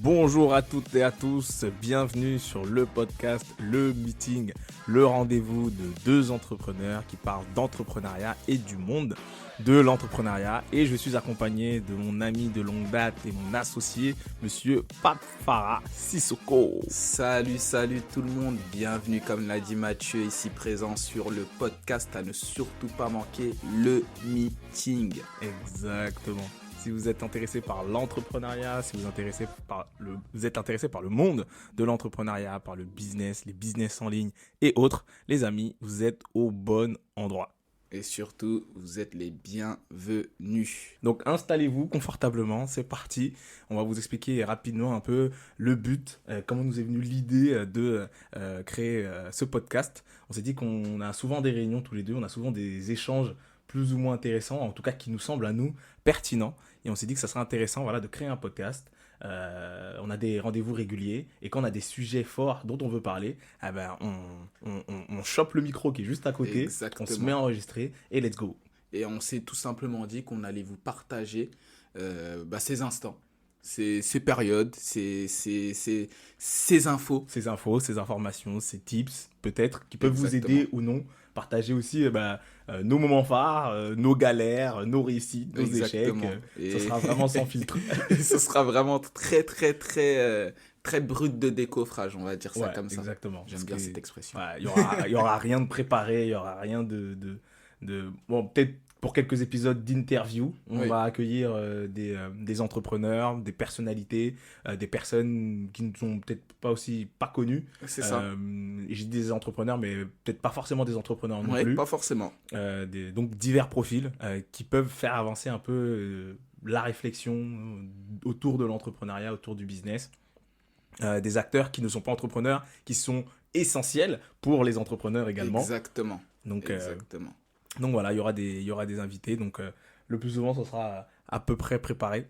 Bonjour à toutes et à tous, bienvenue sur le podcast Le Meeting, le rendez-vous de deux entrepreneurs qui parlent d'entrepreneuriat et du monde de l'entrepreneuriat. Et je suis accompagné de mon ami de longue date et mon associé, monsieur Pape Farah Sissoko. Salut tout le monde, bienvenue comme l'a dit Mathieu, ici présent sur le podcast à ne surtout pas manquer, Le Meeting. Exactement. Si vous êtes intéressé par l'entrepreneuriat, si vous êtes intéressé par le monde de l'entrepreneuriat, par le business, les business en ligne et autres, les amis, vous êtes au bon endroit. Et surtout, vous êtes les bienvenus. Donc installez-vous confortablement, c'est parti. On va vous expliquer rapidement un peu le but, comment nous est venue l'idée de créer ce podcast. On s'est dit qu'on a souvent des réunions tous les deux, on a souvent des échanges plus ou moins intéressants, en tout cas qui nous semblent à nous pertinents. Et on s'est dit que ça serait intéressant de créer un podcast. On a des rendez-vous réguliers et quand on a des sujets forts dont on veut parler, on chope le micro qui est juste à côté, Exactement. on se met à enregistrer et let's go. Et on s'est tout simplement dit qu'on allait vous partager ces instants, ces périodes, ces infos. Ces infos, ces informations, ces tips peut-être qui peuvent vous Exactement. aider ou non. Partagez aussi nos moments phares, nos galères, nos réussites, nos Exactement. échecs. Ce sera vraiment sans filtre. Et ce sera vraiment très brut de décoffrage, on va dire ça comme ça. Exactement. J'aime bien cette expression. Il y aura rien de préparé, il y aura rien de... Bon, peut-être pour quelques épisodes d'interview, on va accueillir des entrepreneurs, des personnalités, des personnes qui ne sont peut-être pas connues. C'est ça. Et j'ai dit des entrepreneurs, mais peut-être pas forcément des entrepreneurs non plus. Pas forcément. Donc divers profils qui peuvent faire avancer un peu la réflexion autour de l'entrepreneuriat, autour du business. Des acteurs qui ne sont pas entrepreneurs, qui sont essentiels pour les entrepreneurs également. Exactement. Donc voilà, il y aura des invités. Donc le plus souvent, ce sera à peu près préparé.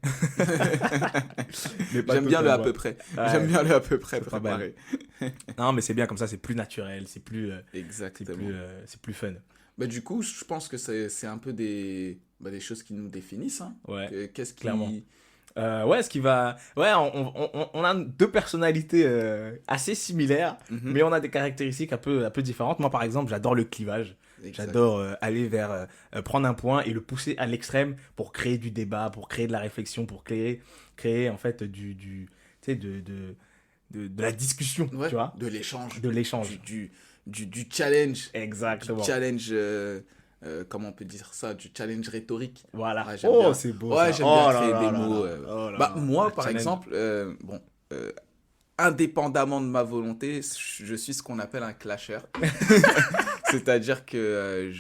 J'aime bien le à peu près. Ouais. J'aime bien le à peu près C'est pas préparé. Non, mais c'est bien comme ça, c'est plus naturel, c'est plus fun. Du coup, je pense que c'est un peu des choses qui nous définissent. Hein. Ouais, Qu'est-ce qui... clairement. On a deux personnalités assez similaires, mais on a des caractéristiques un peu différentes. Moi, par exemple, j'adore le clivage. Exact. J'adore aller vers prendre un point et le pousser à l'extrême pour créer du débat, pour créer de la réflexion, pour créer en fait de la discussion, Ouais, tu vois, de l'échange. Du challenge. Exactement. Du challenge... comment on peut dire ça, du challenge rhétorique. Voilà. Ouais, j'aime bien. C'est beau. Ouais, ça. j'aime bien là créer là des là mots. là. Oh là là. Moi, Le par challenge. exemple, indépendamment de ma volonté, je suis ce qu'on appelle un clasheur. C'est-à-dire que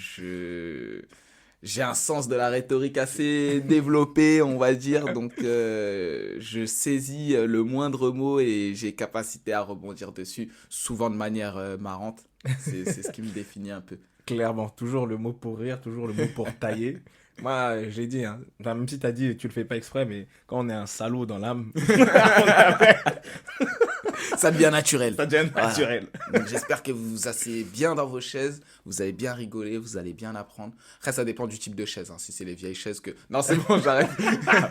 j'ai un sens de la rhétorique assez développé, on va dire. Donc, je saisis le moindre mot et j'ai capacité à rebondir dessus, souvent de manière marrante. C'est ce qui me définit un peu. Clairement, toujours le mot pour rire, toujours le mot pour tailler. Moi, j'ai dit, hein, même si t'as dit tu le fais pas exprès, mais quand on est un salaud dans l'âme, Ça devient naturel. ça devient Voilà. naturel. Donc, j'espère que vous vous asseyez bien dans vos chaises, vous allez bien rigoler, vous allez bien apprendre. Après, ça dépend du type de chaise. Hein. Si c'est les vieilles chaises que... Non, c'est bon, j'arrête.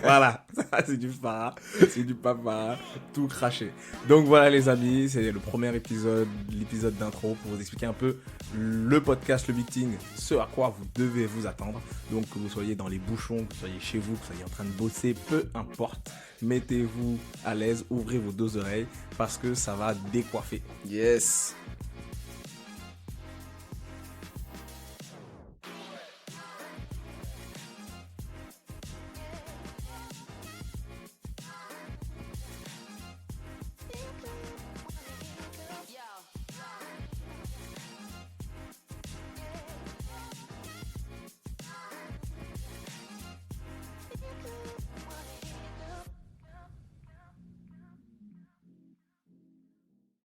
Voilà, ça, c'est du Farah, c'est du papa, tout craché. Donc voilà les amis, c'est le premier épisode, l'épisode d'intro pour vous expliquer un peu le podcast, le meeting, ce à quoi vous devez vous attendre. Donc que vous soyez dans les bouchons, que vous soyez chez vous, que vous soyez en train de bosser, peu importe. Mettez-vous à l'aise, ouvrez vos deux oreilles parce que ça va décoiffer. Yes.